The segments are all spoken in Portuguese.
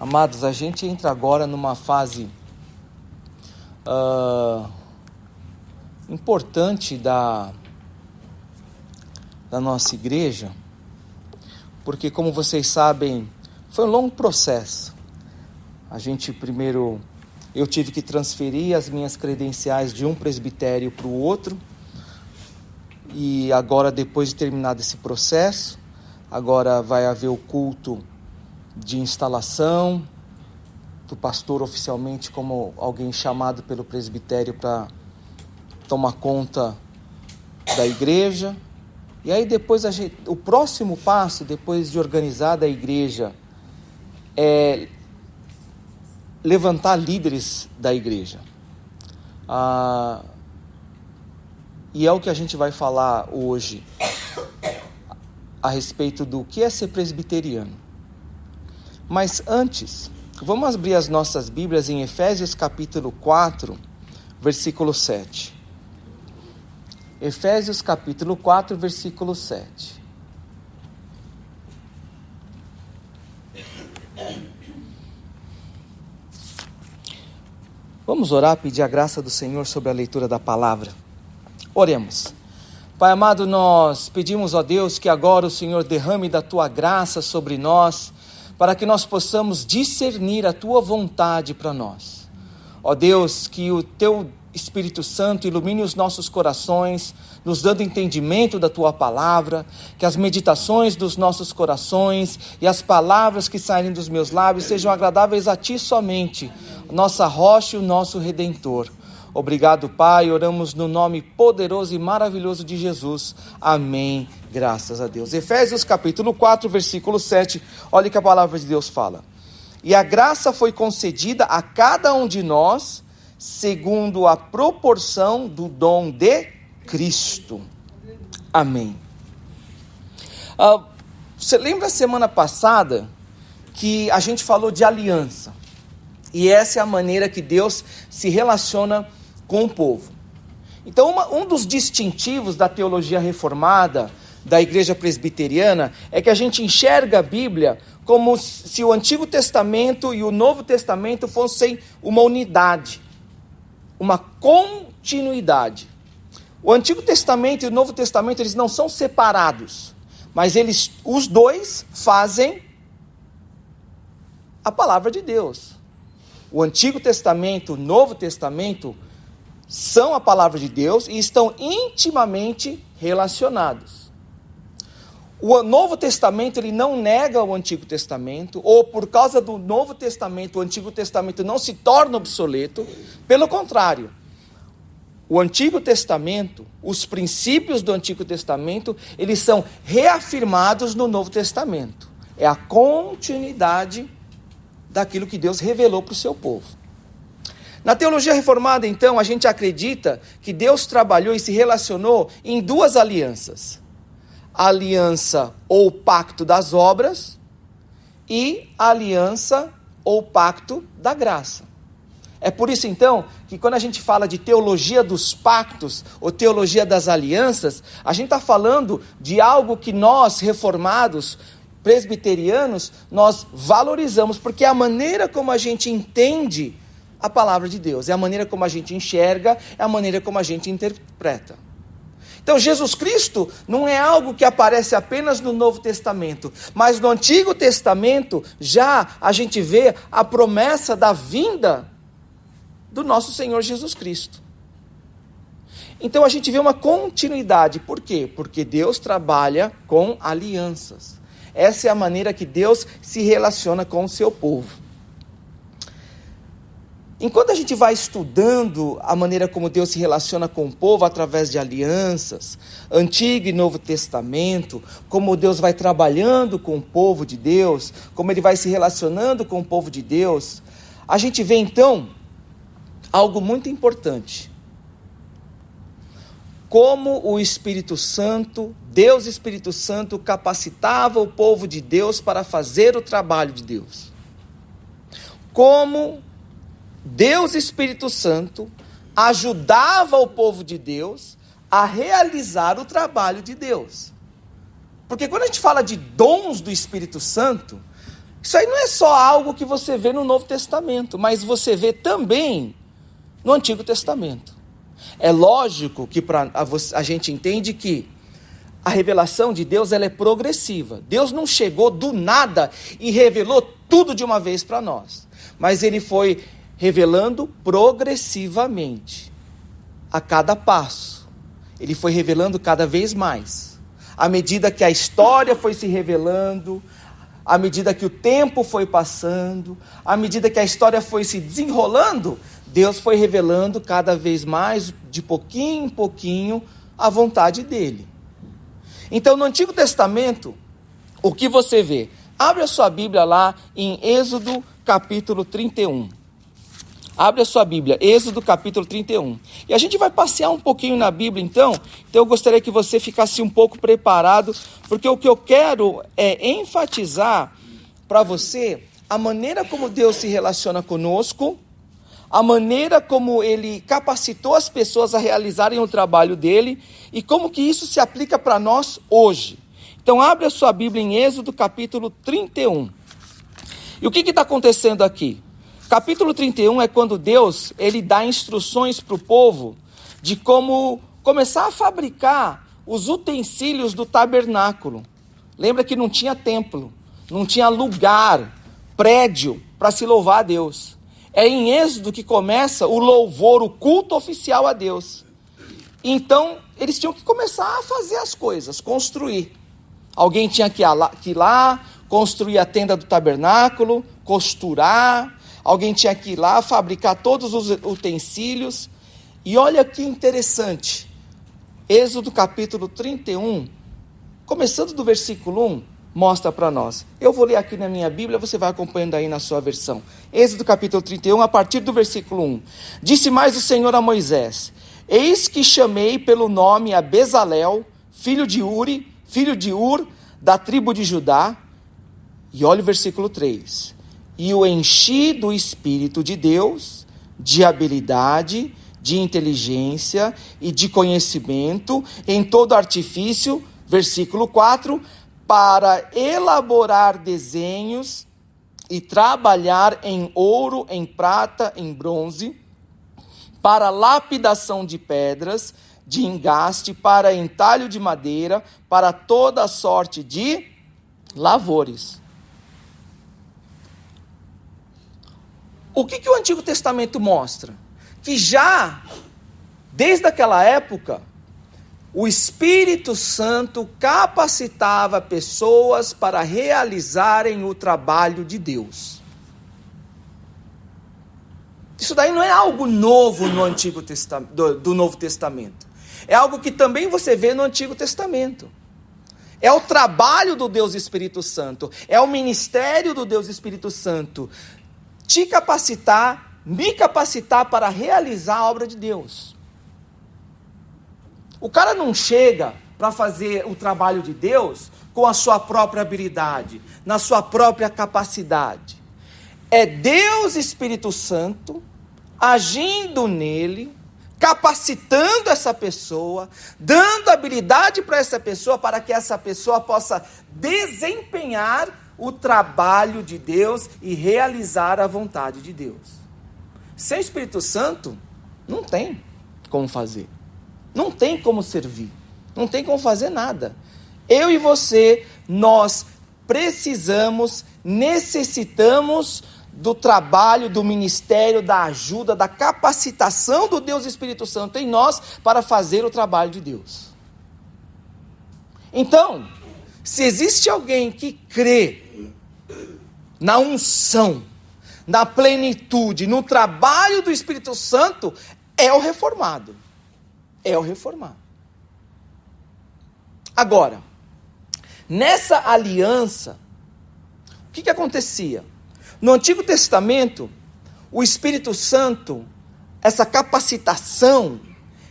Amados, a gente entra agora numa fase importante da nossa igreja, porque, como vocês sabem, foi um longo processo. Eu tive que transferir as minhas credenciais de um presbitério para o outro, e agora, depois de terminado esse processo, agora vai haver o culto de instalação do pastor oficialmente como alguém chamado pelo presbitério para tomar conta da igreja. E aí depois o próximo passo, depois de organizada a igreja, é levantar líderes da igreja. E é o que a gente vai falar hoje a respeito do que é ser presbiteriano. Mas antes, vamos abrir as nossas Bíblias em Efésios capítulo 4, versículo 7. Efésios capítulo 4, versículo 7. Vamos orar, pedir a graça do Senhor sobre a leitura da palavra. Oremos. Pai amado, nós pedimos, ó Deus, que agora o Senhor derrame da Tua graça sobre nós, para que nós possamos discernir a Tua vontade para nós. Ó Deus, que o Teu Espírito Santo ilumine os nossos corações, nos dando entendimento da Tua palavra, que as meditações dos nossos corações e as palavras que saírem dos meus lábios sejam agradáveis a Ti somente, nossa rocha e o nosso Redentor. Obrigado, Pai, oramos no nome poderoso e maravilhoso de Jesus. Amém, graças a Deus. Efésios capítulo 4, versículo 7, olha o que a palavra de Deus fala. E a graça foi concedida a cada um de nós, segundo a proporção do dom de Cristo. Amém. Você lembra a semana passada que a gente falou de aliança? E essa é a maneira que Deus se relaciona com o povo. Então, um dos distintivos da teologia reformada, da igreja presbiteriana, é que a gente enxerga a Bíblia como se o Antigo Testamento e o Novo Testamento fossem uma unidade, uma continuidade. O Antigo Testamento e o Novo Testamento, eles não são separados, mas os dois fazem a palavra de Deus. O Antigo Testamento, o Novo Testamento são a palavra de Deus e estão intimamente relacionados. O Novo Testamento, ele não nega o Antigo Testamento, ou por causa do Novo Testamento, o Antigo Testamento não se torna obsoleto. Pelo contrário, o Antigo Testamento, os princípios do Antigo Testamento, eles são reafirmados no Novo Testamento. É a continuidade daquilo que Deus revelou para o seu povo. Na teologia reformada, então, a gente acredita que Deus trabalhou e se relacionou em duas alianças. A aliança ou pacto das obras e a aliança ou pacto da graça. É por isso, então, que quando a gente fala de teologia dos pactos ou teologia das alianças, a gente está falando de algo que nós, reformados, presbiterianos, nós valorizamos, porque é a maneira como a gente entende a palavra de Deus, é a maneira como a gente enxerga, é a maneira como a gente interpreta. Então, Jesus Cristo não é algo que aparece apenas no Novo Testamento, mas no Antigo Testamento já a gente vê a promessa da vinda do nosso Senhor Jesus Cristo. Então a gente vê uma continuidade. Por quê? Porque Deus trabalha com alianças. Essa é a maneira que Deus se relaciona com o seu povo. Enquanto a gente vai estudando a maneira como Deus se relaciona com o povo através de alianças, Antigo e Novo Testamento, como Deus vai trabalhando com o povo de Deus, como Ele vai se relacionando com o povo de Deus, a gente vê então algo muito importante. Como o Espírito Santo, Deus Espírito Santo, capacitava o povo de Deus para fazer o trabalho de Deus. Como Deus Espírito Santo ajudava o povo de Deus a realizar o trabalho de Deus. Porque quando a gente fala de dons do Espírito Santo, Isso aí não é só algo que você vê no Novo Testamento, mas você vê também no Antigo Testamento. É lógico que a gente entende que a revelação de Deus ela é progressiva. Deus não chegou do nada e revelou tudo de uma vez para nós. Mas Ele foi revelando progressivamente, a cada passo. Ele foi revelando cada vez mais. À medida que a história foi se revelando, à medida que o tempo foi passando, à medida que a história foi se desenrolando, Deus foi revelando cada vez mais, de pouquinho em pouquinho, a vontade dele. Então, no Antigo Testamento, o que você vê? Abre a sua Bíblia lá em Êxodo capítulo 31. Abre a sua Bíblia, Êxodo capítulo 31. E a gente vai passear um pouquinho na Bíblia, então eu gostaria que você ficasse um pouco preparado, porque o que eu quero é enfatizar para você a maneira como Deus se relaciona conosco, a maneira como Ele capacitou as pessoas a realizarem o trabalho dEle, e como que isso se aplica para nós hoje. Então abre a sua Bíblia em Êxodo capítulo 31. E o que está acontecendo aqui? Capítulo 31 é quando Deus ele dá instruções para o povo de como começar a fabricar os utensílios do tabernáculo. Lembra que não tinha templo, não tinha lugar, prédio para se louvar a Deus. É em Êxodo que começa o louvor, o culto oficial a Deus. Então, eles tinham que começar a fazer as coisas, construir. Alguém tinha que ir lá, construir a tenda do tabernáculo, costurar. Alguém tinha que ir lá, fabricar todos os utensílios. E olha que interessante. Êxodo capítulo 31, começando do versículo 1, mostra para nós. Eu vou ler aqui na minha Bíblia, você vai acompanhando aí na sua versão. Êxodo capítulo 31, a partir do versículo 1. Disse mais o Senhor a Moisés: Eis que chamei pelo nome a Bezalel, filho de Uri, filho de Ur, da tribo de Judá. E olha o versículo 3. E o enchi do Espírito de Deus, de habilidade, de inteligência e de conhecimento, em todo artifício, versículo 4, para elaborar desenhos e trabalhar em ouro, em prata, em bronze, para lapidação de pedras, de engaste, para entalho de madeira, para toda sorte de lavores. O que o Antigo Testamento mostra? Que já, desde aquela época, o Espírito Santo capacitava pessoas para realizarem o trabalho de Deus. Isso daí não é algo novo no Antigo Testamento, do Novo Testamento. É algo que também você vê no Antigo Testamento. É o trabalho do Deus Espírito Santo. É o ministério do Deus Espírito Santo. Te capacitar, me capacitar para realizar a obra de Deus. O cara não chega para fazer o trabalho de Deus com a sua própria habilidade, na sua própria capacidade. É Deus Espírito Santo agindo nele, capacitando essa pessoa, dando habilidade para essa pessoa, para que essa pessoa possa desempenhar o trabalho de Deus e realizar a vontade de Deus. Sem Espírito Santo, não tem como fazer. Não tem como servir. Não tem como fazer nada. Eu e você, nós precisamos, necessitamos do trabalho, do ministério, da ajuda, da capacitação do Deus Espírito Santo em nós para fazer o trabalho de Deus. Então, se existe alguém que crê na unção, na plenitude, no trabalho do Espírito Santo, é o reformado. É o reformado. Agora, nessa aliança, o que acontecia? No Antigo Testamento, o Espírito Santo, essa capacitação,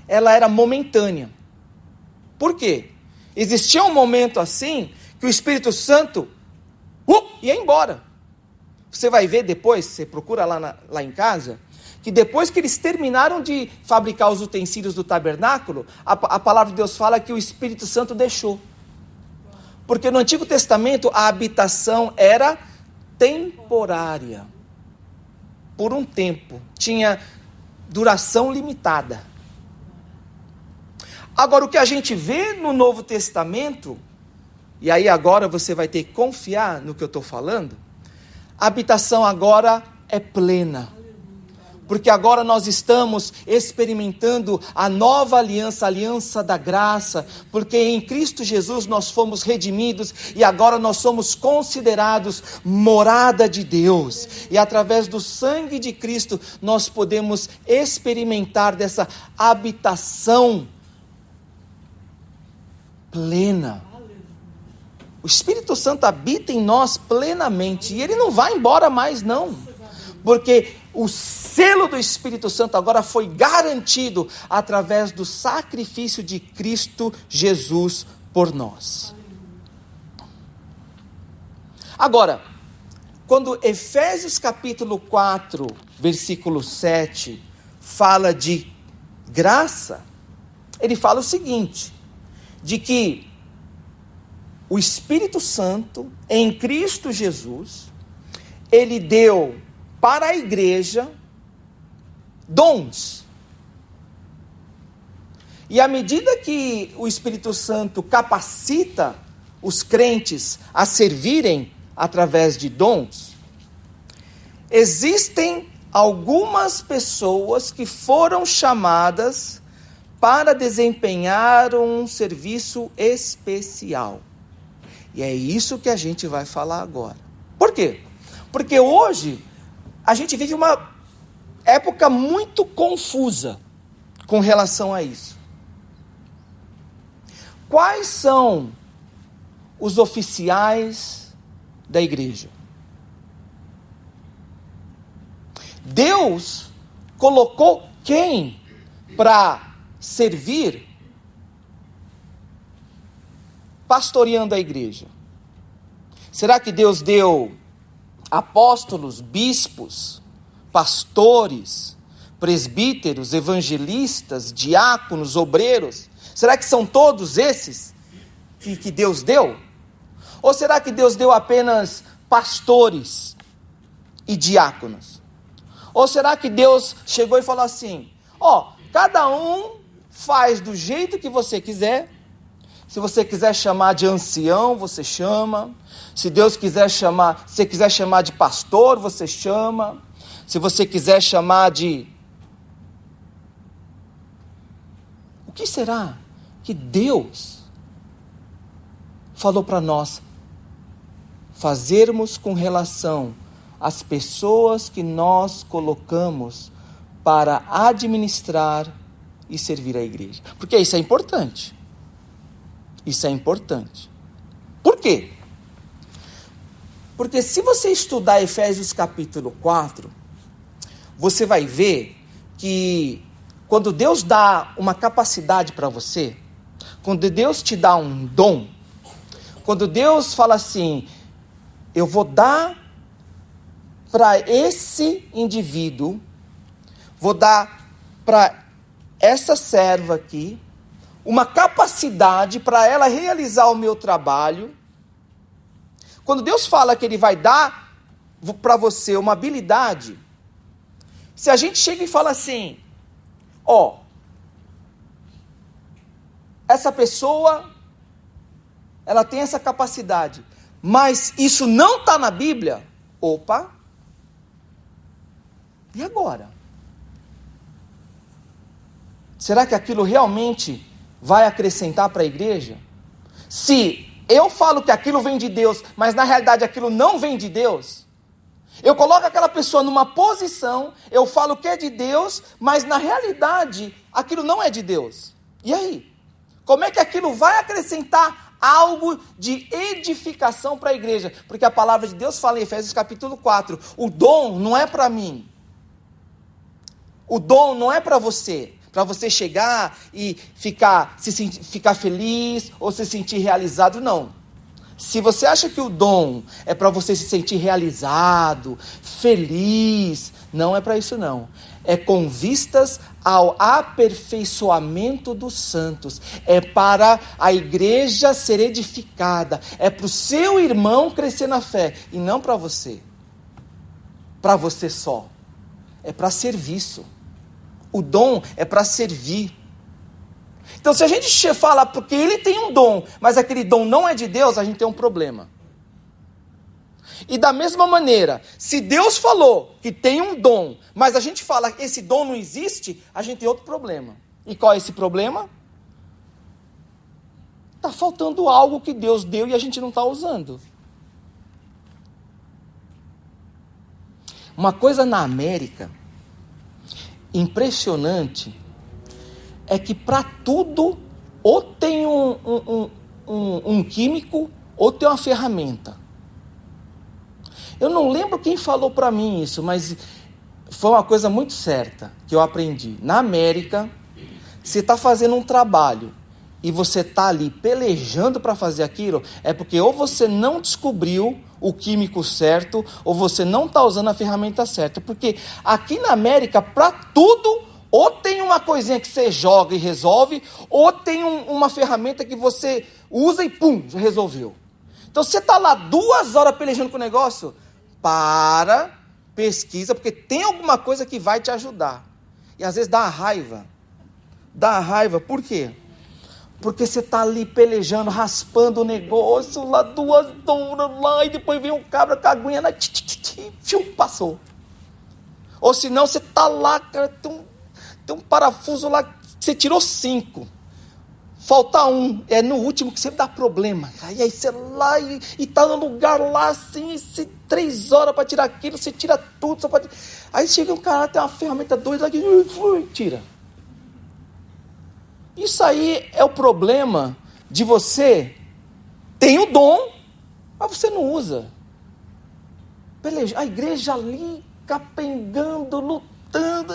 ela era momentânea. Por quê? Existia um momento assim, que o Espírito Santo ia embora. Você vai ver depois, você procura lá em casa, que depois que eles terminaram de fabricar os utensílios do tabernáculo, a palavra de Deus fala que o Espírito Santo deixou. Porque no Antigo Testamento a habitação era temporária. Por um tempo. Tinha duração limitada. Agora, o que a gente vê no Novo Testamento, e aí agora você vai ter que confiar no que eu estou falando, a habitação agora é plena. Porque agora nós estamos experimentando a nova aliança, a aliança da graça, porque em Cristo Jesus nós fomos redimidos e agora nós somos considerados morada de Deus. E através do sangue de Cristo nós podemos experimentar dessa habitação plena. O Espírito Santo habita em nós plenamente e ele não vai embora mais não, porque o selo do Espírito Santo agora foi garantido através do sacrifício de Cristo Jesus por nós. Agora, quando Efésios capítulo 4, versículo 7, fala de graça, ele fala o seguinte, de que o Espírito Santo, em Cristo Jesus, ele deu para a igreja dons. E à medida que o Espírito Santo capacita os crentes a servirem através de dons, existem algumas pessoas que foram chamadas para desempenhar um serviço especial. E é isso que a gente vai falar agora. Por quê? Porque hoje a gente vive uma época muito confusa com relação a isso. Quais são os oficiais da igreja? Deus colocou quem para servir pastoreando a igreja? Será que Deus deu apóstolos, bispos, pastores, presbíteros, evangelistas, diáconos, obreiros? Será que são todos esses que Deus deu? Ou será que Deus deu apenas pastores e diáconos? Ou será que Deus chegou e falou assim, cada um faz do jeito que você quiser. Se você quiser chamar de ancião, você chama. Se Deus quiser chamar, se você quiser chamar de pastor, você chama. Se você quiser chamar de... O que será que Deus falou para nós fazermos com relação às pessoas que nós colocamos para administrar e servir a igreja? Porque isso é importante. Isso é importante. Por quê? Porque se você estudar Efésios capítulo 4, você vai ver que quando Deus dá uma capacidade para você, quando Deus te dá um dom, quando Deus fala assim, eu vou dar para esse indivíduo, vou dar para essa serva aqui, uma capacidade para ela realizar o meu trabalho. Quando Deus fala que Ele vai dar para você uma habilidade, se a gente chega e fala assim, essa pessoa, ela tem essa capacidade, mas isso não está na Bíblia, e agora? Será que aquilo realmente vai acrescentar para a igreja? Se eu falo que aquilo vem de Deus, mas na realidade aquilo não vem de Deus, eu coloco aquela pessoa numa posição, eu falo que é de Deus, mas na realidade aquilo não é de Deus. E aí? Como é que aquilo vai acrescentar algo de edificação para a igreja? Porque a palavra de Deus fala em Efésios capítulo 4, o dom não é para mim. O dom não é para você chegar e ficar feliz ou se sentir realizado, não. Se você acha que o dom é para você se sentir realizado, feliz, não é para isso não. É com vistas ao aperfeiçoamento dos santos, é para a igreja ser edificada, é para o seu irmão crescer na fé e não para você. para você só. É para serviço. O dom é para servir. Então, se a gente fala porque ele tem um dom, mas aquele dom não é de Deus, a gente tem um problema. E da mesma maneira, se Deus falou que tem um dom, mas a gente fala que esse dom não existe, a gente tem outro problema. E qual é esse problema? Está faltando algo que Deus deu e a gente não está usando. Uma coisa na América impressionante é que para tudo ou tem um químico ou tem uma ferramenta. Eu não lembro quem falou para mim isso, mas foi uma coisa muito certa que eu aprendi. Na América, você está fazendo um trabalho e você está ali pelejando para fazer aquilo, é porque ou você não descobriu o químico certo, ou você não está usando a ferramenta certa. Porque aqui na América, para tudo, ou tem uma coisinha que você joga e resolve, ou tem uma ferramenta que você usa e pum, já resolveu. Então você está lá 2 horas pelejando com o negócio, para, pesquisa, porque tem alguma coisa que vai te ajudar. E às vezes dá raiva. Dá raiva, por quê? Porque você está ali pelejando, raspando o negócio, lá 2 horas lá, e depois vem um cabra com a aguinha lá, passou. Ou senão você está lá, cara, tem um parafuso lá, você tirou 5. Falta 1, é no último que sempre dá problema. Aí você lá e está no lugar lá, assim, 3 horas para tirar aquilo, você tira tudo. Só pode... Aí chega um cara, tem uma ferramenta doida lá que tira. Isso aí é o problema de você tem o dom, mas você não usa. A igreja ali, capengando, lutando.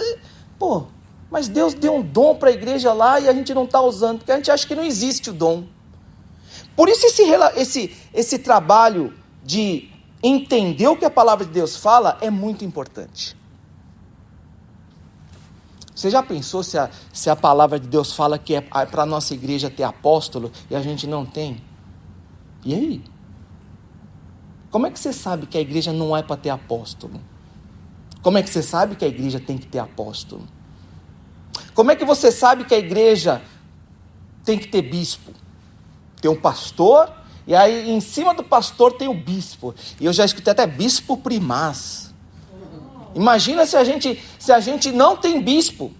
Pô, mas Deus deu um dom para a igreja lá e a gente não está usando, porque a gente acha que não existe o dom. Por isso esse trabalho de entender o que a palavra de Deus fala é muito importante. Você já pensou se a palavra de Deus fala que é para a nossa igreja ter apóstolo e a gente não tem? E aí? Como é que você sabe que a igreja não é para ter apóstolo? Como é que você sabe que a igreja tem que ter apóstolo? Como é que você sabe que a igreja tem que ter bispo? Tem um pastor, e aí em cima do pastor tem o bispo. E eu já escutei até bispo primaz. Imagina se a gente não tem bispo.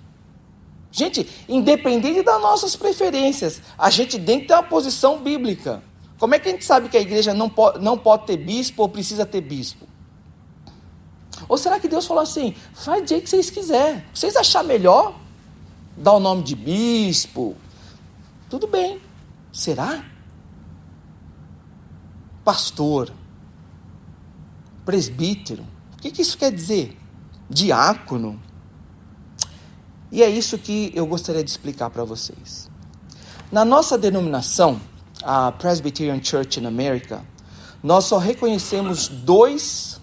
Gente, independente das nossas preferências, a gente tem que ter uma posição bíblica. Como é que a gente sabe que a igreja não pode ter bispo ou precisa ter bispo? Ou será que Deus falou assim, faz do jeito que vocês quiserem. Vocês acharem melhor, dá o nome de bispo, tudo bem. Será? Pastor, presbítero, o que isso quer dizer? Diácono. E é isso que eu gostaria de explicar para vocês. Na nossa denominação, a Presbyterian Church in America, nós só reconhecemos 2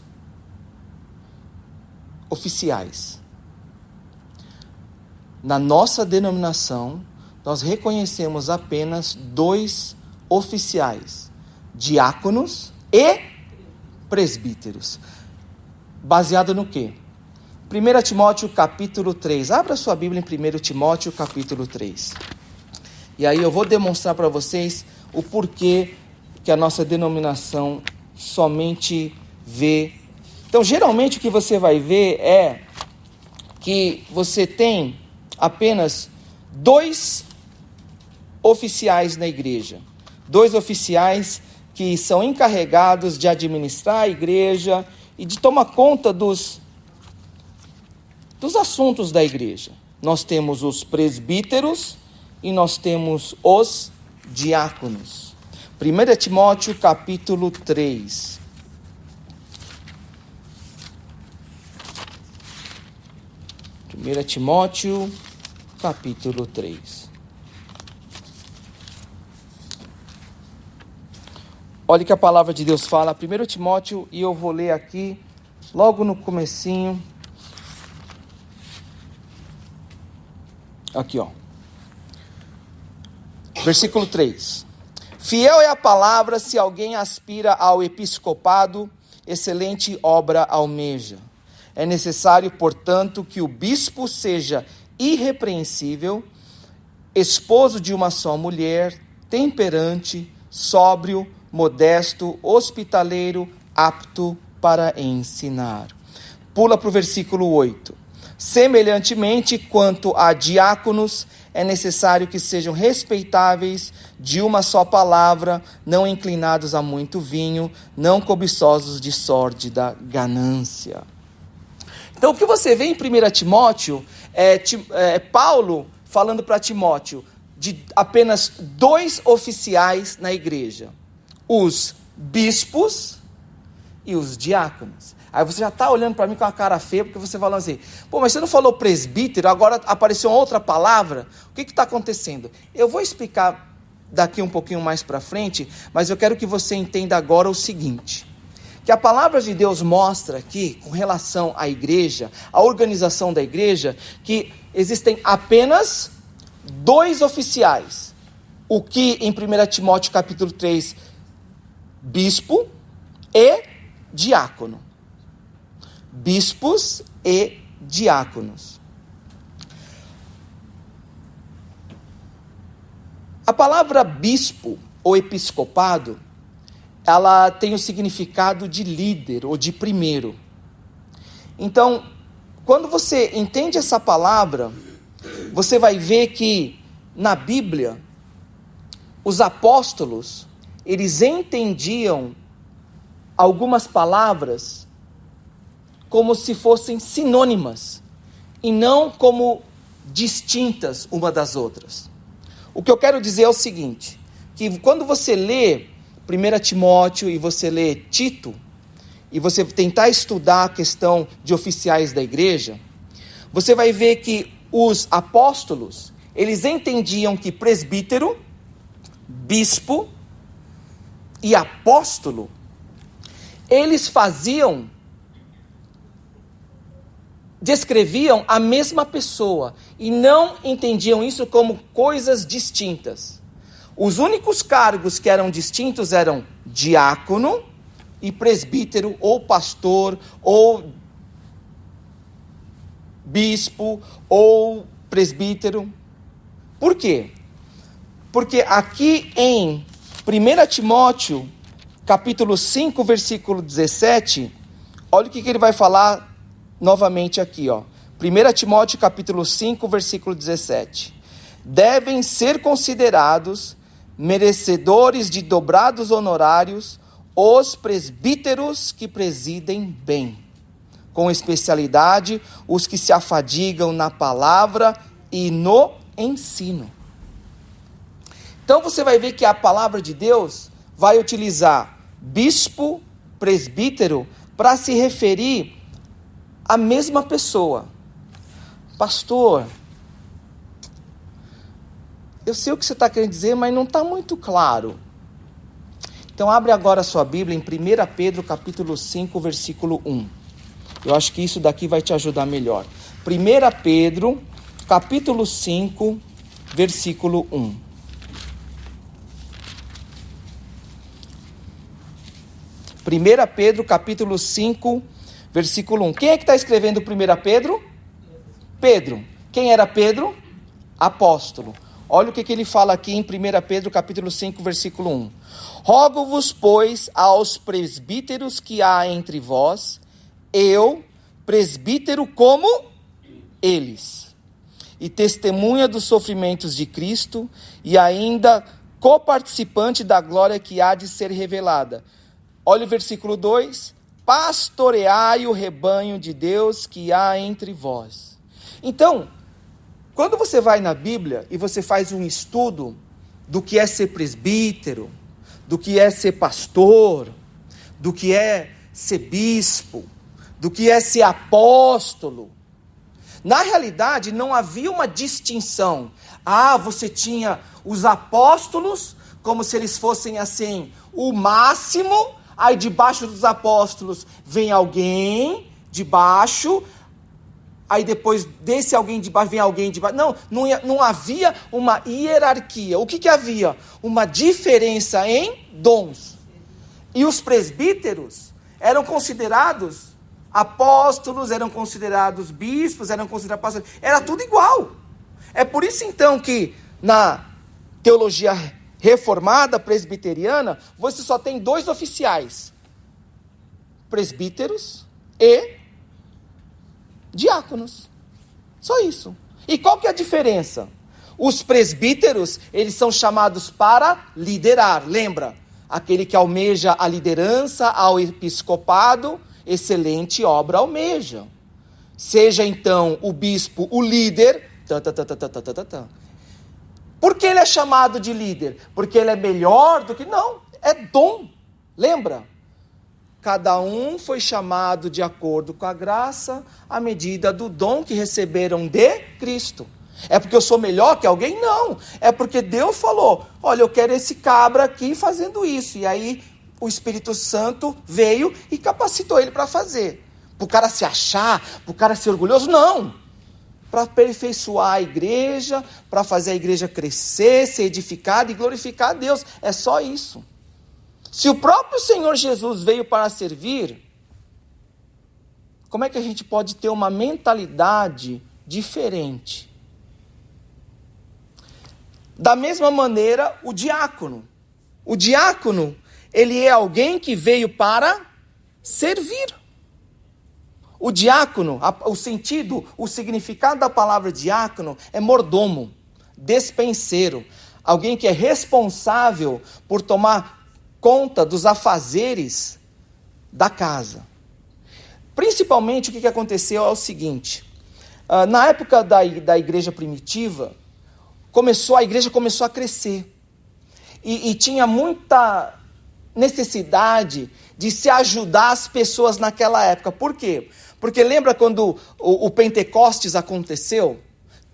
oficiais. Na nossa denominação, nós reconhecemos apenas 2 oficiais, diáconos e presbíteros. Baseado no quê? 1 Timóteo capítulo 3. Abra sua Bíblia em 1 Timóteo capítulo 3. E aí eu vou demonstrar para vocês o porquê que a nossa denominação somente vê. Então, geralmente o que você vai ver é que você tem apenas 2 oficiais na igreja. 2 oficiais que são encarregados de administrar a igreja e de tomar conta dos assuntos da igreja. Nós temos os presbíteros e nós temos os diáconos. 1 Timóteo capítulo 3. Timóteo capítulo 3. Olha que a palavra de Deus fala, 1 Timóteo, e eu vou ler aqui, logo no comecinho. Aqui, ó. Versículo 3. Fiel é a palavra, se alguém aspira ao episcopado, excelente obra almeja. É necessário, portanto, que o bispo seja irrepreensível, esposo de uma só mulher, temperante, sóbrio, modesto, hospitaleiro, apto para ensinar. Pula para o versículo 8. Semelhantemente, quanto a diáconos, é necessário que sejam respeitáveis, de uma só palavra, não inclinados a muito vinho, não cobiçosos de sórdida ganância. Então, o que você vê em 1 Timóteo é Paulo falando para Timóteo de apenas 2 oficiais na igreja: os bispos e os diáconos. Aí você já está olhando para mim com uma cara feia, porque você falou assim, pô, mas você não falou presbítero, agora apareceu uma outra palavra? O que está acontecendo? Eu vou explicar daqui um pouquinho mais para frente, mas eu quero que você entenda agora o seguinte, que a palavra de Deus mostra aqui, com relação à igreja, à organização da igreja, que existem apenas 2 oficiais. O que em 1 Timóteo capítulo 3, bispo e diácono. Bispos e diáconos. A palavra bispo ou episcopado, ela tem o significado de líder ou de primeiro. Então, quando você entende essa palavra, você vai ver que na Bíblia, os apóstolos, eles entendiam algumas palavras como se fossem sinônimas e não como distintas uma das outras. O que eu quero dizer é o seguinte, que quando você lê 1 Timóteo e você lê Tito, e você tentar estudar a questão de oficiais da igreja, você vai ver que os apóstolos, eles entendiam que presbítero, bispo e apóstolo, eles descreviam a mesma pessoa e não entendiam isso como coisas distintas. Os únicos cargos que eram distintos eram diácono e presbítero, ou pastor, ou bispo, ou presbítero. Por quê? Porque aqui em 1 Timóteo, capítulo 5, versículo 17, olha o que ele vai falar novamente aqui, ó. 1 Timóteo capítulo 5, versículo 17. Devem ser considerados merecedores de dobrados honorários os presbíteros que presidem bem, com especialidade os que se afadigam na palavra e no ensino. Então você vai ver que a palavra de Deus vai utilizar bispo, presbítero, para se referir a mesma pessoa. Pastor, eu sei o que você está querendo dizer, mas não está muito claro. Então abre agora a sua Bíblia em 1 Pedro capítulo 5, versículo 1. Eu acho que isso daqui vai te ajudar melhor. 1 Pedro capítulo 5, versículo 1. 1 Pedro capítulo 5, versículo 1. Quem é que está escrevendo 1 Pedro? Pedro. Quem era Pedro? Apóstolo. Olha o que ele fala aqui em 1 Pedro capítulo 5, versículo 1. Rogo-vos, pois, aos presbíteros que há entre vós, eu, presbítero como eles, e testemunha dos sofrimentos de Cristo, e ainda coparticipante da glória que há de ser revelada. Olha o versículo 2. Pastoreai o rebanho de Deus que há entre vós. Então, quando você vai na Bíblia e você faz um estudo do que é ser presbítero, do que é ser pastor, do que é ser bispo, do que é ser apóstolo, na realidade não havia uma distinção. Você tinha os apóstolos como se eles fossem assim, o máximo. Aí debaixo dos apóstolos vem alguém de baixo, aí depois desse alguém de baixo vem alguém de baixo. Não havia uma hierarquia. O que havia? Uma diferença em dons. E os presbíteros eram considerados apóstolos, eram considerados bispos, eram considerados pastores, era tudo igual. É por isso então que na teologia reformada, presbiteriana, você só tem 2 oficiais: presbíteros e diáconos. Só isso. E qual que é a diferença? Os presbíteros, eles são chamados para liderar, lembra? Aquele que almeja a liderança, ao episcopado, excelente obra almeja. Seja então o bispo o líder. Por que ele é chamado de líder? Porque ele é melhor do que... Não, é dom. Lembra? Cada um foi chamado de acordo com a graça, à medida do dom que receberam de Cristo. É porque eu sou melhor que alguém? Não. É porque Deus falou, olha, eu quero esse cabra aqui fazendo isso. E aí o Espírito Santo veio e capacitou ele para fazer. Para o cara se achar, para o cara ser orgulhoso? Não. Para aperfeiçoar a igreja, para fazer a igreja crescer, ser edificada e glorificar a Deus. É só isso. Se o próprio Senhor Jesus veio para servir, como é que a gente pode ter uma mentalidade diferente? Da mesma maneira, o diácono. O diácono, ele é alguém que veio para servir. O diácono, o significado da palavra diácono é mordomo, despenseiro, alguém que é responsável por tomar conta dos afazeres da casa. Principalmente o que aconteceu é o seguinte, na época da igreja primitiva, a igreja começou a crescer, e tinha muita necessidade de se ajudar as pessoas naquela época. Por quê? Porque lembra quando o Pentecostes aconteceu?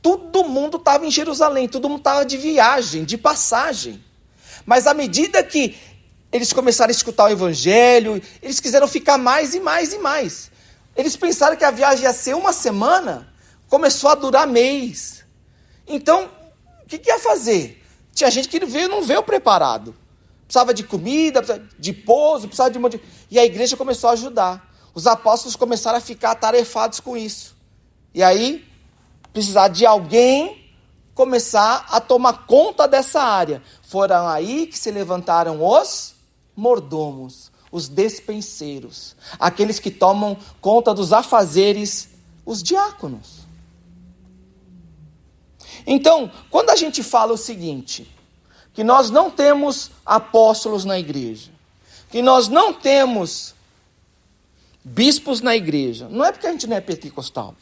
Todo mundo estava em Jerusalém, todo mundo estava de viagem, de passagem. Mas à medida que eles começaram a escutar o evangelho, eles quiseram ficar mais e mais e mais. Eles pensaram que a viagem ia ser 1 semana, começou a durar mês. Então, o que ia fazer? Tinha gente que não veio preparado. Precisava de comida, de pouso, precisava de um monte de... E a igreja começou a ajudar. Os apóstolos começaram a ficar atarefados com isso. E aí, precisar de alguém começar a tomar conta dessa área. Foram aí que se levantaram os mordomos, os despenseiros, aqueles que tomam conta dos afazeres, os diáconos. Então, quando a gente fala o seguinte, que nós não temos apóstolos na igreja, que nós não temos bispos na igreja, não é porque a gente não é pentecostal,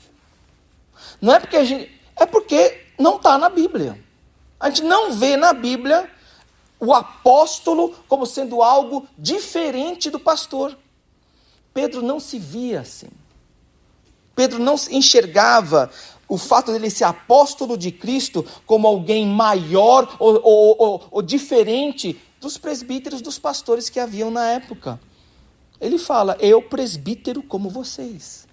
não é porque é porque não está na Bíblia. A gente não vê na Bíblia o apóstolo como sendo algo diferente do pastor. Pedro não se via assim. Pedro não enxergava o fato dele ser apóstolo de Cristo como alguém maior ou diferente dos presbíteros, dos pastores que haviam na época. Ele fala, eu presbítero como vocês.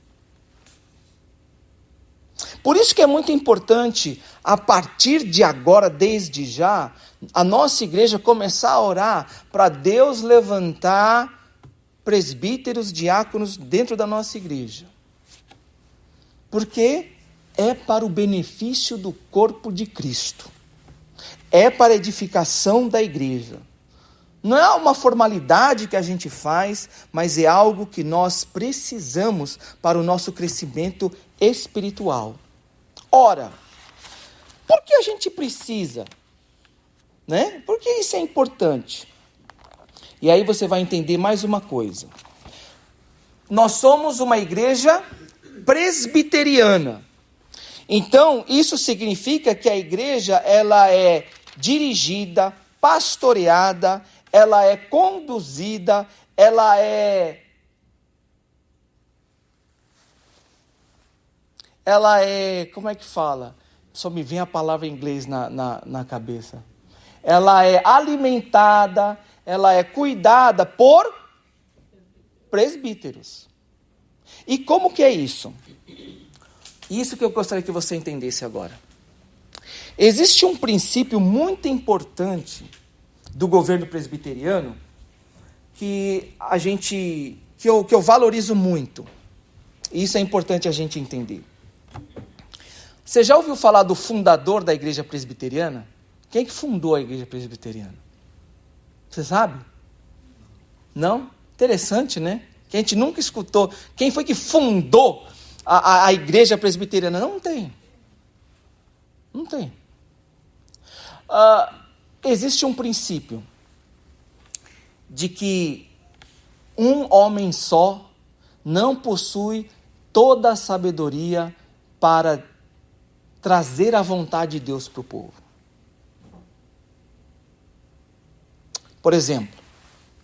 Por isso que é muito importante, a partir de agora, desde já, a nossa igreja começar a orar para Deus levantar presbíteros, diáconos dentro da nossa igreja. Porque é para o benefício do corpo de Cristo. É para a edificação da igreja. Não é uma formalidade que a gente faz, mas é algo que nós precisamos para o nosso crescimento espiritual. Ora, por que a gente precisa? Né? Por que isso é importante? E aí você vai entender mais uma coisa. Nós somos uma igreja presbiteriana. Então, isso significa que a igreja ela é dirigida, pastoreada, ela é conduzida, ela é, como é que fala? Só me vem a palavra em inglês na cabeça. Ela é alimentada, ela é cuidada por presbíteros. E como que é isso? Isso que eu gostaria que você entendesse agora. Existe um princípio muito importante do governo presbiteriano que eu valorizo muito. Isso é importante a gente entender. Você já ouviu falar do fundador da igreja presbiteriana? Quem é que fundou a igreja presbiteriana? Você sabe? Não? Interessante, né? Que a gente nunca escutou. Quem foi que fundou a igreja presbiteriana? Não tem. Não tem. Existe um princípio de que um homem só não possui toda a sabedoria para trazer a vontade de Deus para o povo. Por exemplo,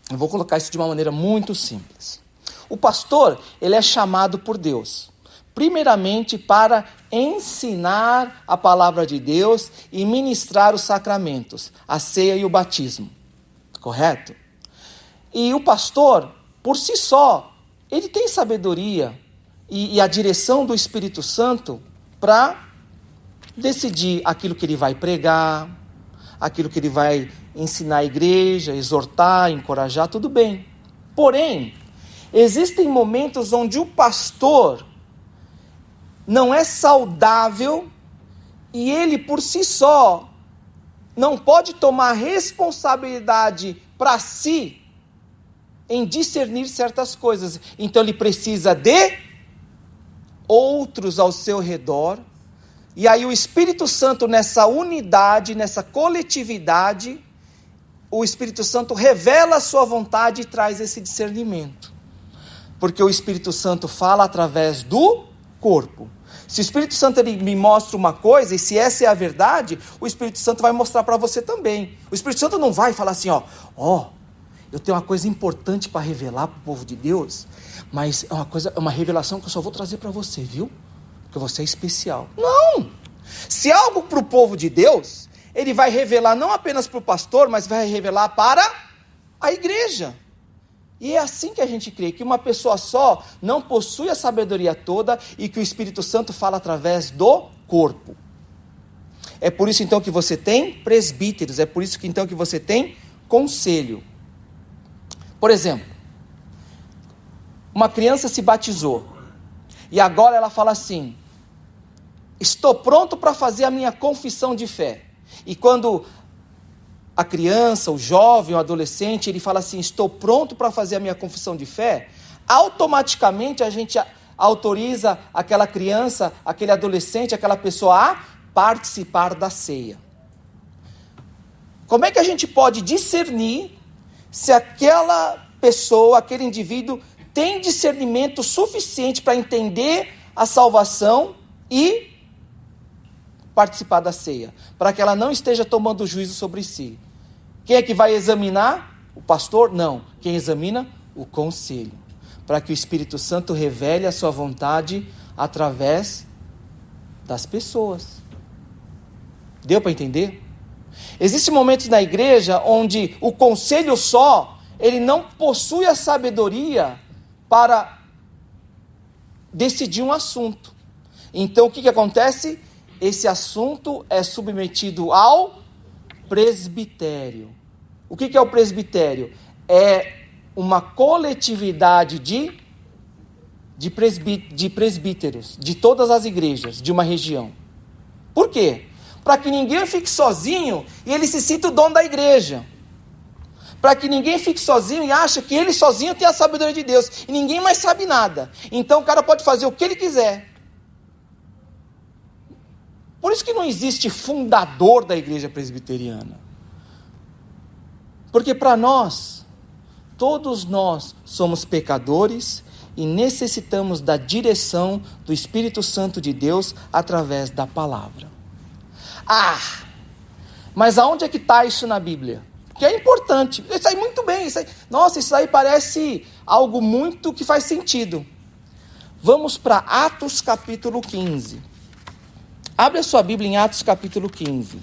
eu vou colocar isso de uma maneira muito simples. O pastor, ele é chamado por Deus, primeiramente para ensinar a palavra de Deus e ministrar os sacramentos, a ceia e o batismo. Correto? E o pastor, por si só, ele tem sabedoria e a direção do Espírito Santo para decidir aquilo que ele vai pregar, aquilo que ele vai ensinar a igreja, exortar, encorajar, tudo bem. Porém, existem momentos onde o pastor não é saudável e ele por si só não pode tomar responsabilidade para si em discernir certas coisas. Então ele precisa de outros ao seu redor. E aí o Espírito Santo, nessa unidade, nessa coletividade, o Espírito Santo revela a sua vontade e traz esse discernimento. Porque o Espírito Santo fala através do corpo. Se o Espírito Santo ele me mostra uma coisa, e se essa é a verdade, o Espírito Santo vai mostrar para você também. O Espírito Santo não vai falar assim, eu tenho uma coisa importante para revelar para o povo de Deus, mas é uma revelação que eu só vou trazer para você, viu? Porque você é especial. Não! Se é algo para o povo de Deus, ele vai revelar não apenas para o pastor, mas vai revelar para a igreja. E é assim que a gente crê, que uma pessoa só não possui a sabedoria toda e que o Espírito Santo fala através do corpo. É por isso então que você tem presbíteros, é por isso que então que você tem conselho. Por exemplo, uma criança se batizou e agora ela fala assim, estou pronto para fazer a minha confissão de fé. E quando a criança, o jovem, o adolescente, ele fala assim, estou pronto para fazer a minha confissão de fé, automaticamente a gente autoriza aquela criança, aquele adolescente, aquela pessoa a participar da ceia. Como é que a gente pode discernir se aquela pessoa, aquele indivíduo, tem discernimento suficiente para entender a salvação e participar da ceia, para que ela não esteja tomando juízo sobre si? Quem é que vai examinar? O pastor? Não. Quem examina? O conselho. Para que o Espírito Santo revele a sua vontade através das pessoas. Deu para entender? Existem momentos na igreja onde o conselho só, ele não possui a sabedoria para decidir um assunto. Então o que acontece? Esse assunto é submetido ao presbitério. O que é o presbitério? É uma coletividade de presbíteros, de todas as igrejas, de uma região. Por quê? Para que ninguém fique sozinho e ele se sinta o dono da igreja. Para que ninguém fique sozinho e ache que ele sozinho tem a sabedoria de Deus. E ninguém mais sabe nada. Então o cara pode fazer o que ele quiser. Por isso que não existe fundador da igreja presbiteriana. Porque para nós, todos nós somos pecadores e necessitamos da direção do Espírito Santo de Deus através da palavra. Mas aonde é que está isso na Bíblia? Que é importante. Isso aí muito bem. Isso aí parece algo muito que faz sentido. Vamos para Atos capítulo 15. Abre a sua Bíblia em Atos capítulo 15.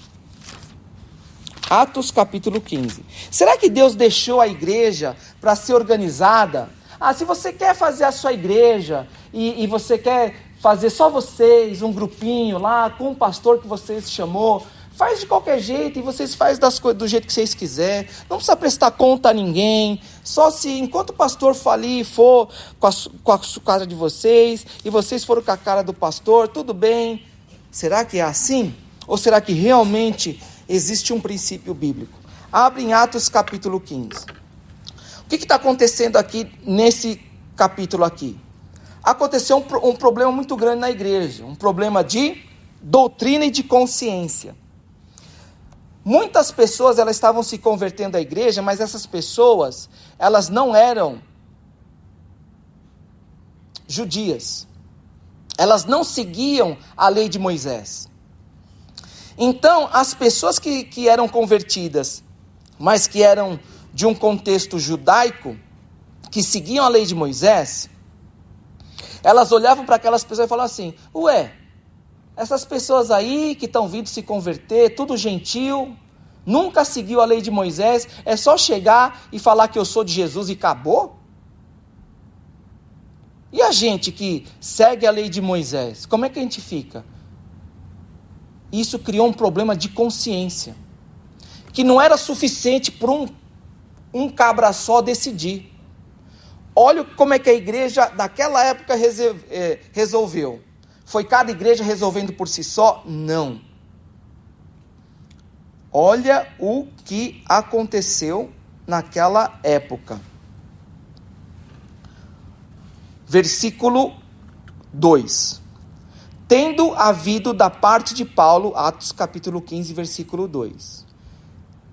Atos capítulo 15. Será que Deus deixou a igreja para ser organizada? Se você quer fazer a sua igreja e você quer fazer só vocês, um grupinho lá, com um pastor que você chamou, Faz de qualquer jeito e vocês fazem das coisas do jeito que vocês quiserem. Não precisa prestar conta a ninguém. Só se, enquanto o pastor falir, for com a cara de vocês, e vocês foram com a cara do pastor, tudo bem. Será que é assim? Ou será que realmente existe um princípio bíblico? Abre em Atos capítulo 15. O que está acontecendo aqui nesse capítulo aqui? Aconteceu um problema muito grande na igreja. Um problema de doutrina e de consciência. Muitas pessoas, elas estavam se convertendo à igreja, mas essas pessoas, elas não eram judias. Elas não seguiam a lei de Moisés. Então, as pessoas que eram convertidas, mas que eram de um contexto judaico, que seguiam a lei de Moisés, elas olhavam para aquelas pessoas e falavam assim, ué, essas pessoas aí que estão vindo se converter, tudo gentil, nunca seguiu a lei de Moisés, é só chegar e falar que eu sou de Jesus e acabou? E a gente que segue a lei de Moisés, como é que a gente fica? Isso criou um problema de consciência, que não era suficiente para um cabra só decidir. Olha como é que a igreja daquela época resolveu. Foi cada igreja resolvendo por si só? Não. Olha o que aconteceu naquela época. Versículo 2. Tendo havido da parte de Paulo, Atos capítulo 15, versículo 2.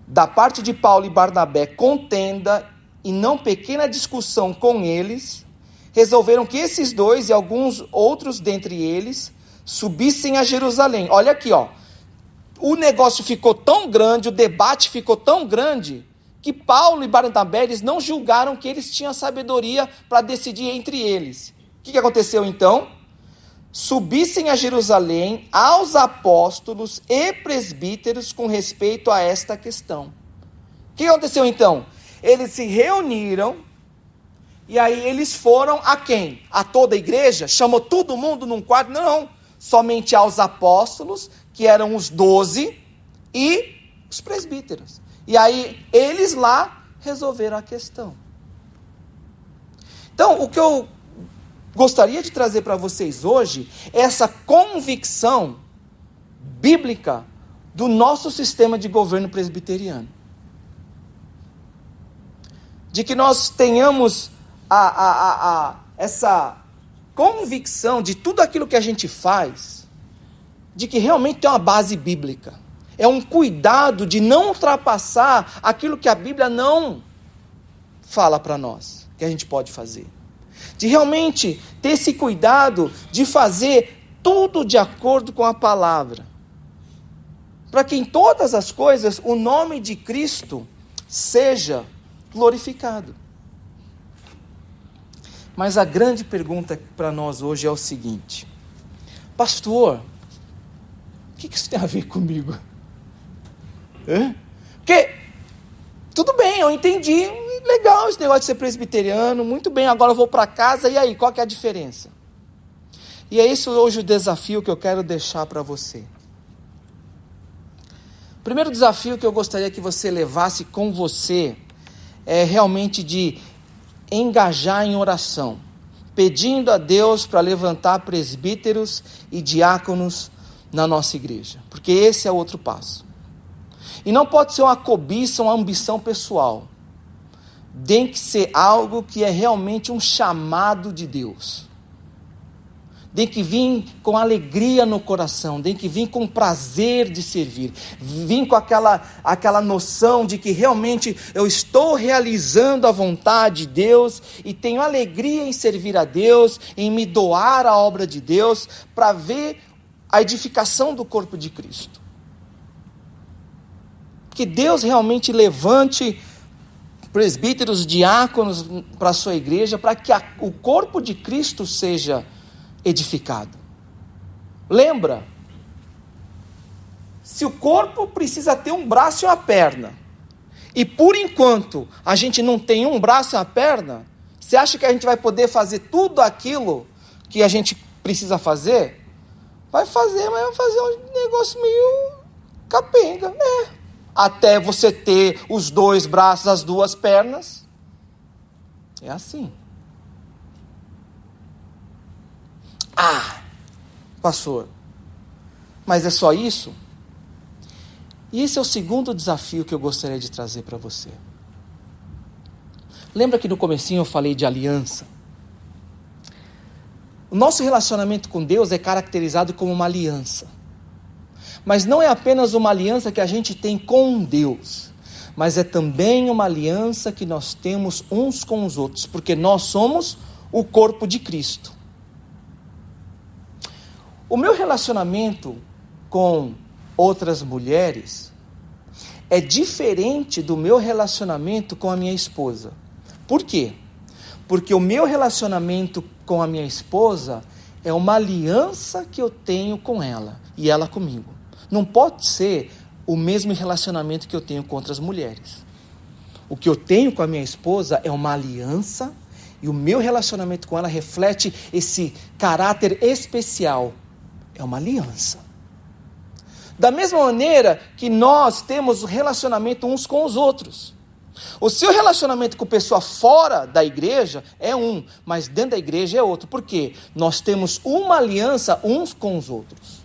Da parte de Paulo e Barnabé, contenda e não pequena discussão com eles, resolveram que esses dois e alguns outros dentre eles subissem a Jerusalém. Olha aqui, ó. O negócio ficou tão grande, o debate ficou tão grande, que Paulo e Barnabé, eles não julgaram que eles tinham sabedoria para decidir entre eles. O que aconteceu então? Subissem a Jerusalém aos apóstolos e presbíteros com respeito a esta questão. O que aconteceu então? Eles se reuniram, e aí eles foram a quem? A toda a igreja? Chamou todo mundo num quarto? Não, somente aos apóstolos, que eram os 12, e os presbíteros. E aí eles lá resolveram a questão. Então, o que eu gostaria de trazer para vocês hoje é essa convicção bíblica do nosso sistema de governo presbiteriano. De que nós tenhamos essa convicção de tudo aquilo que a gente faz, de que realmente tem uma base bíblica. É um cuidado de não ultrapassar aquilo que a Bíblia não fala para nós, que a gente pode fazer. De realmente ter esse cuidado de fazer tudo de acordo com a palavra. Para que em todas as coisas o nome de Cristo seja glorificado. Mas a grande pergunta para nós hoje é o seguinte: pastor, o que isso tem a ver comigo? Porque, tudo bem, eu entendi, legal esse negócio de ser presbiteriano, muito bem, agora eu vou para casa, e aí, qual que é a diferença? E é esse hoje o desafio que eu quero deixar para você. O primeiro desafio que eu gostaria que você levasse com você é realmente de engajar em oração, pedindo a Deus para levantar presbíteros e diáconos na nossa igreja, porque esse é outro passo. E não pode ser uma cobiça, uma ambição pessoal. Tem que ser algo que é realmente um chamado de Deus. Tem que vir com alegria no coração, tem que vir com prazer de servir, vir com aquela noção de que realmente eu estou realizando a vontade de Deus e tenho alegria em servir a Deus, em me doar à obra de Deus, para ver a edificação do corpo de Cristo. Que Deus realmente levante presbíteros, diáconos para a sua igreja, para que o corpo de Cristo seja edificado. Lembra, se o corpo precisa ter um braço e uma perna, e por enquanto a gente não tem um braço e uma perna, você acha que a gente vai poder fazer tudo aquilo que a gente precisa fazer? Vai fazer, mas vai fazer um negócio meio capenga, até você ter os 2 braços, as 2 pernas. É assim. Pastor, mas é só isso? E esse é o segundo desafio que eu gostaria de trazer para você. Lembra que no comecinho eu falei de aliança? O nosso relacionamento com Deus é caracterizado como uma aliança. Mas não é apenas uma aliança que a gente tem com Deus, mas é também uma aliança que nós temos uns com os outros, porque nós somos o corpo de Cristo. O meu relacionamento com outras mulheres é diferente do meu relacionamento com a minha esposa. Por quê? Porque o meu relacionamento com a minha esposa é uma aliança que eu tenho com ela e ela comigo. Não pode ser o mesmo relacionamento que eu tenho com outras mulheres. O que eu tenho com a minha esposa é uma aliança e o meu relacionamento com ela reflete esse caráter especial. É uma aliança. Da mesma maneira que nós temos relacionamento uns com os outros. O seu relacionamento com pessoa fora da igreja é um, mas dentro da igreja é outro. Por quê? Nós temos uma aliança uns com os outros.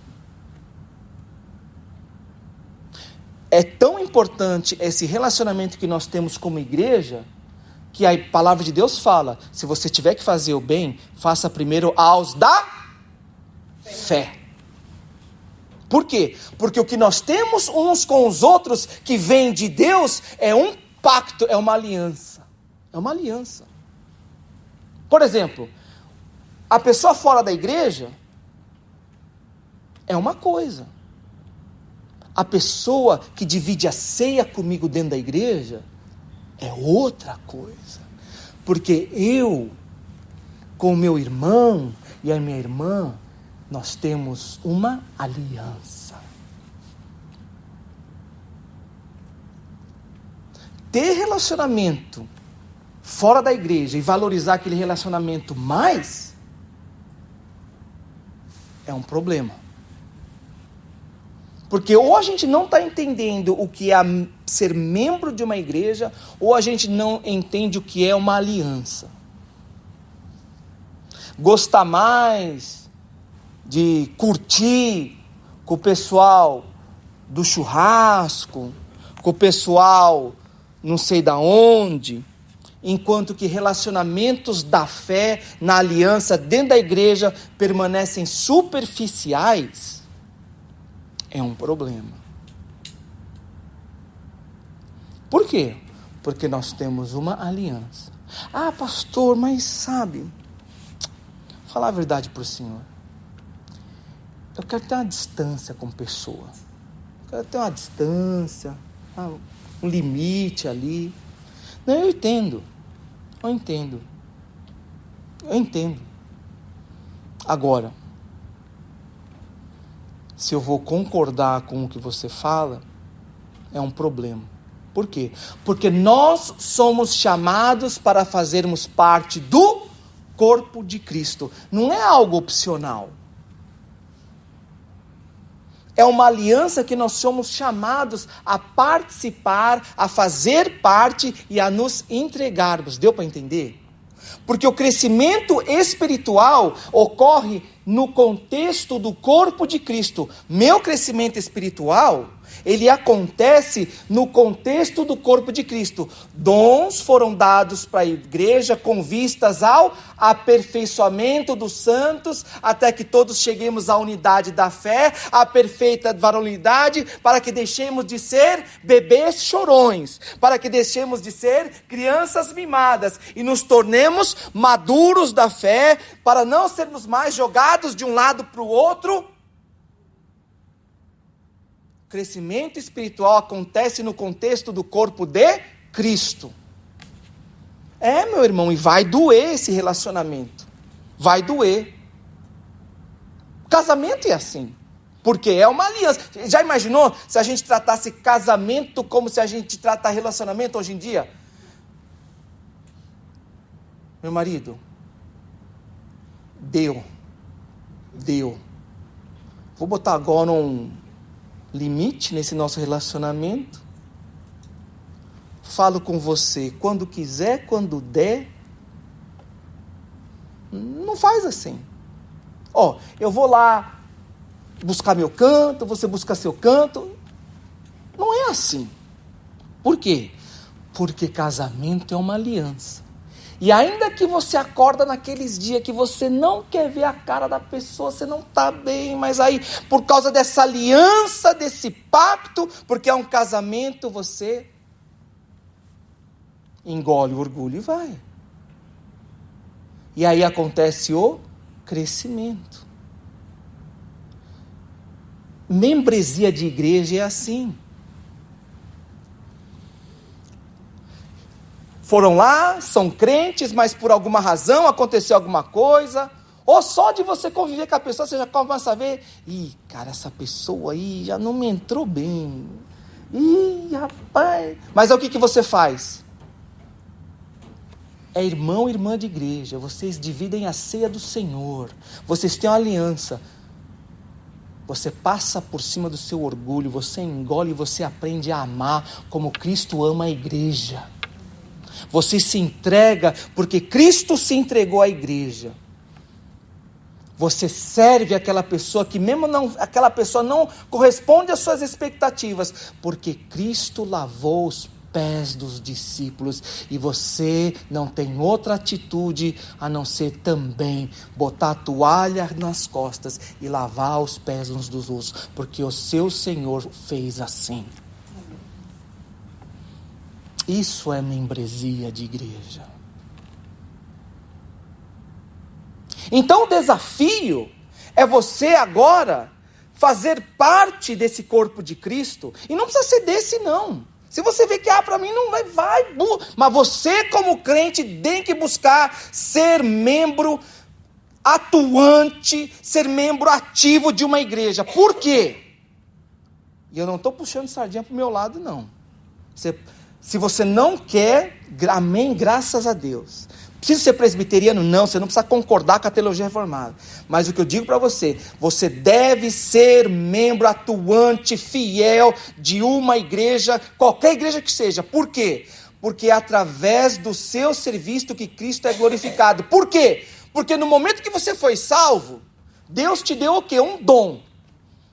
É tão importante esse relacionamento que nós temos como igreja, que a palavra de Deus fala, se você tiver que fazer o bem, faça primeiro aos da fé. Por quê? Porque o que nós temos uns com os outros, que vem de Deus, é um pacto, é uma aliança. É uma aliança. Por exemplo, a pessoa fora da igreja é uma coisa. A pessoa que divide a ceia comigo dentro da igreja é outra coisa. Porque eu, com o meu irmão e a minha irmã, nós temos uma aliança. Ter relacionamento fora da igreja e valorizar aquele relacionamento mais é um problema. Porque ou a gente não está entendendo o que é ser membro de uma igreja, ou a gente não entende o que é uma aliança. Gostar mais de curtir com o pessoal do churrasco, com o pessoal não sei da onde, enquanto que relacionamentos da fé na aliança dentro da igreja permanecem superficiais, é um problema. Por quê? Porque nós temos uma aliança. Pastor, mas sabe, falar a verdade para o senhor, eu quero ter uma distância com pessoa. Eu quero ter uma distância, um limite ali. Não, eu entendo. Agora, se eu vou concordar com o que você fala, é um problema. Por quê? Porque nós somos chamados para fazermos parte do corpo de Cristo. Não é algo opcional. É uma aliança que nós somos chamados a participar, a fazer parte e a nos entregarmos. Deu para entender? Porque o crescimento espiritual ocorre no contexto do corpo de Cristo. Meu crescimento espiritual, ele acontece no contexto do corpo de Cristo. Dons foram dados para a igreja com vistas ao aperfeiçoamento dos santos, até que todos cheguemos à unidade da fé, à perfeita varonilidade, para que deixemos de ser bebês chorões, para que deixemos de ser crianças mimadas e nos tornemos maduros da fé, para não sermos mais jogados de um lado para o outro. Crescimento espiritual acontece no contexto do corpo de Cristo. Meu irmão, e vai doer esse relacionamento. Vai doer. Casamento é assim. Porque é uma aliança. Já imaginou se a gente tratasse casamento como se a gente trata relacionamento hoje em dia? Meu marido, deu. Vou botar agora um limite nesse nosso relacionamento. Falo com você quando quiser, quando der. Não faz assim. Eu vou lá buscar meu canto, você busca seu canto. Não é assim. Por quê? Porque casamento é uma aliança. E ainda que você acorda naqueles dias que você não quer ver a cara da pessoa, você não está bem, mas aí, por causa dessa aliança, desse pacto, porque é um casamento, você engole o orgulho e vai. E aí acontece o crescimento. Membresia de igreja é assim. Foram lá, são crentes, mas por alguma razão aconteceu alguma coisa, ou só de você conviver com a pessoa, você já começa a ver, cara, essa pessoa aí já não me entrou bem, rapaz, mas é o que você faz? É irmão e irmã de igreja, vocês dividem a ceia do Senhor, vocês têm uma aliança, você passa por cima do seu orgulho, você engole e você aprende a amar como Cristo ama a igreja. Você se entrega porque Cristo se entregou à igreja. Você serve aquela pessoa que aquela pessoa não corresponde às suas expectativas, porque Cristo lavou os pés dos discípulos e você não tem outra atitude a não ser também botar a toalha nas costas e lavar os pés uns dos outros, porque o seu Senhor fez assim. Isso é membresia de igreja. Então o desafio é você agora fazer parte desse corpo de Cristo. E não precisa ser desse não. Se você vê que para mim não vai. Mas você como crente tem que buscar ser membro atuante, ser membro ativo de uma igreja. Por quê? E eu não estou puxando sardinha para o meu lado não. Se você não quer, amém, graças a Deus. Precisa ser presbiteriano? Não, você não precisa concordar com a teologia reformada. Mas o que eu digo para você, você deve ser membro atuante, fiel de uma igreja, qualquer igreja que seja. Por quê? Porque é através do seu serviço que Cristo é glorificado. Por quê? Porque no momento que você foi salvo, Deus te deu o quê? Um dom.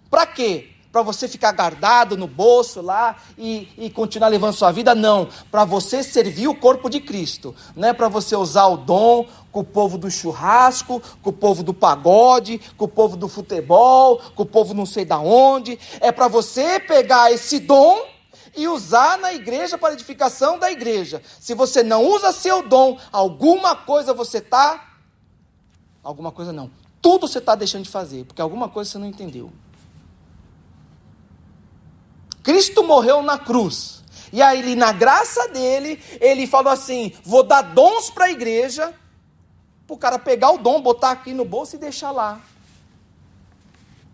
Para quê? Para você ficar guardado no bolso lá e continuar levando sua vida? Não, para você servir o corpo de Cristo, não é para você usar o dom com o povo do churrasco, com o povo do pagode, com o povo do futebol, com o povo não sei da onde, é para você pegar esse dom e usar na igreja para edificação da igreja. Se você não usa seu dom, alguma coisa tudo você está deixando de fazer, porque alguma coisa você não entendeu. Cristo morreu na cruz, e aí na graça dele, ele falou assim, vou dar dons para a igreja, para o cara pegar o dom, botar aqui no bolso e deixar lá.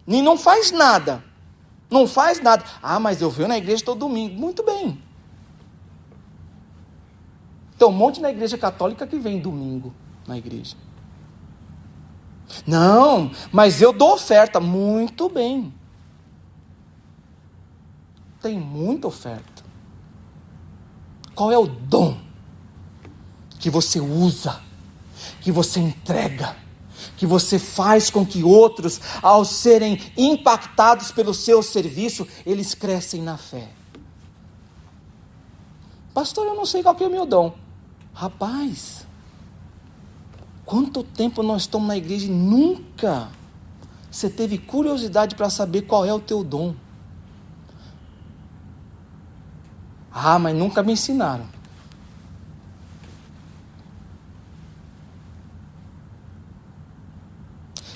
E não faz nada, mas eu venho na igreja todo domingo, muito bem. Tem um monte na igreja católica que vem domingo na igreja. Não, mas eu dou oferta, muito bem. Tem muita oferta. Qual é o dom que você usa, que você entrega, que você faz com que outros, ao serem impactados pelo seu serviço, eles crescem na fé? Pastor, eu não sei qual que é o meu dom. Rapaz, quanto tempo nós estamos na igreja e nunca você teve curiosidade para saber qual é o teu dom? Mas nunca me ensinaram.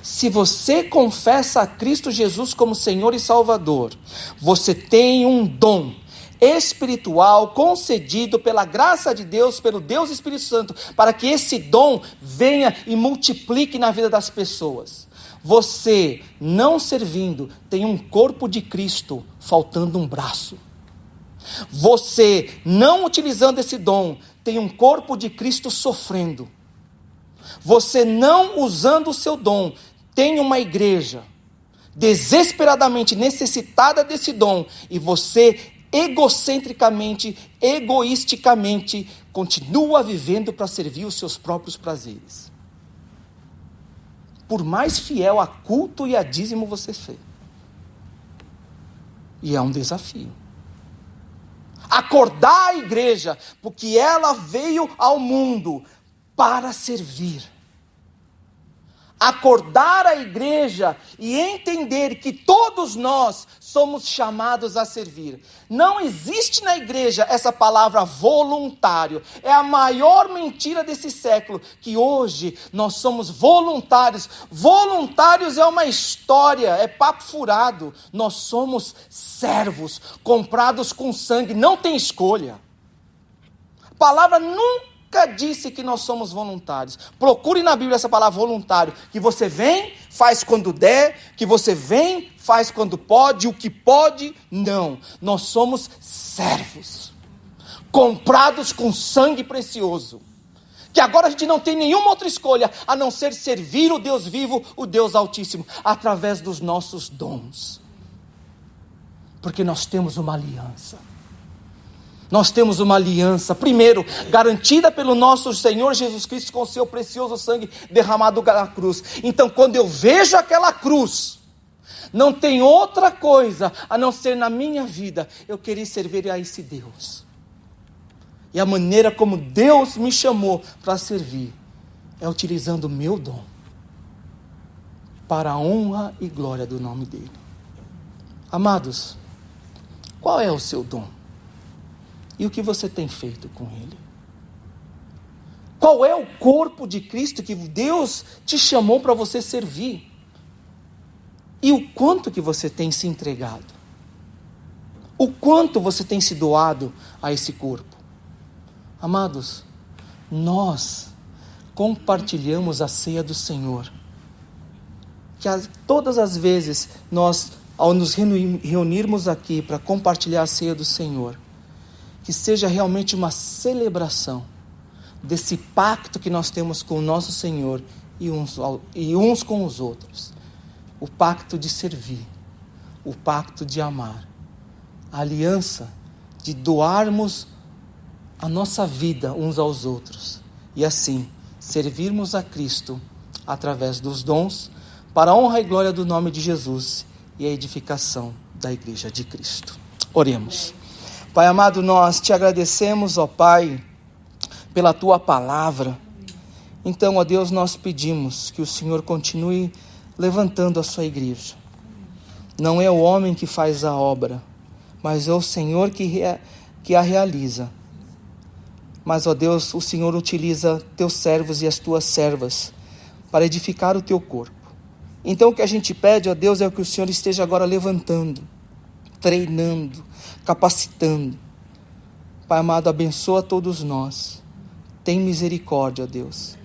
Se você confessa a Cristo Jesus como Senhor e Salvador, você tem um dom espiritual concedido pela graça de Deus, pelo Deus Espírito Santo, para que esse dom venha e multiplique na vida das pessoas. Você, não servindo, tem um corpo de Cristo faltando um braço. Você, não utilizando esse dom, tem um corpo de Cristo sofrendo. Você, não usando o seu dom, tem uma igreja desesperadamente necessitada desse dom, e você egocentricamente, egoisticamente, continua vivendo para servir os seus próprios prazeres. Por mais fiel a culto e a dízimo você seja. E é um desafio. Acordar a igreja, porque ela veio ao mundo para servir. Acordar a igreja e entender que todos nós somos chamados a servir. Não existe na igreja essa palavra voluntário. É a maior mentira desse século, que hoje nós somos voluntários. Voluntários é uma história, é papo furado. Nós somos servos, comprados com sangue, não tem escolha. A palavra nunca disse que nós somos voluntários. Procure na Bíblia essa palavra voluntário, que você vem, faz quando der, que você vem, faz quando pode, o que pode, não. Nós somos servos, comprados com sangue precioso, que agora a gente não tem nenhuma outra escolha, a não ser servir o Deus vivo, o Deus Altíssimo, através dos nossos dons, porque nós temos uma aliança. Nós temos uma aliança, primeiro, garantida pelo nosso Senhor Jesus Cristo com o seu precioso sangue derramado na cruz. Então, quando eu vejo aquela cruz, não tem outra coisa a não ser na minha vida eu querer servir a esse Deus. E a maneira como Deus me chamou para servir é utilizando o meu dom para a honra e glória do nome dele. Amados, qual é o seu dom? E o que você tem feito com ele? Qual é o corpo de Cristo que Deus te chamou para você servir? E o quanto que você tem se entregado? O quanto você tem se doado a esse corpo? Amados, nós compartilhamos a ceia do Senhor. Que todas as vezes nós, ao nos reunirmos aqui para compartilhar a ceia do Senhor, que seja realmente uma celebração desse pacto que nós temos com o nosso Senhor e uns com os outros. O pacto de servir, o pacto de amar, a aliança de doarmos a nossa vida uns aos outros e assim servirmos a Cristo através dos dons para a honra e glória do nome de Jesus e a edificação da igreja de Cristo. Oremos. Pai amado, nós te agradecemos, ó Pai, pela tua palavra. Então, ó Deus, nós pedimos que o Senhor continue levantando a sua igreja. Não é o homem que faz a obra, mas é o Senhor que a realiza. Mas, ó Deus, o Senhor utiliza teus servos e as tuas servas para edificar o teu corpo. Então, o que a gente pede, ó Deus, é que o Senhor esteja agora levantando, treinando, capacitando. Pai amado, abençoa todos nós. Tem misericórdia, ó Deus.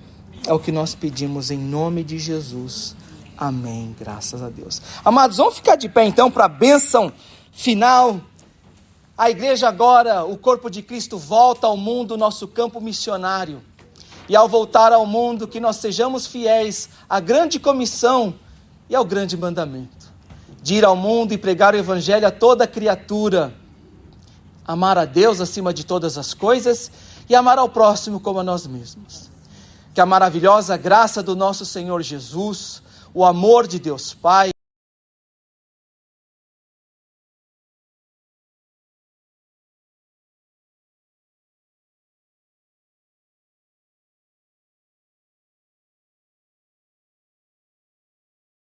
É o que nós pedimos em nome de Jesus. Amém. Graças a Deus. Amados, vamos ficar de pé então para a bênção final. A igreja agora, o corpo de Cristo, volta ao mundo, nosso campo missionário. E ao voltar ao mundo, que nós sejamos fiéis à grande comissão e ao grande mandamento de ir ao mundo e pregar o evangelho a toda criatura. Amar a Deus acima de todas as coisas e amar ao próximo como a nós mesmos. Que a maravilhosa graça do nosso Senhor Jesus, o amor de Deus Pai,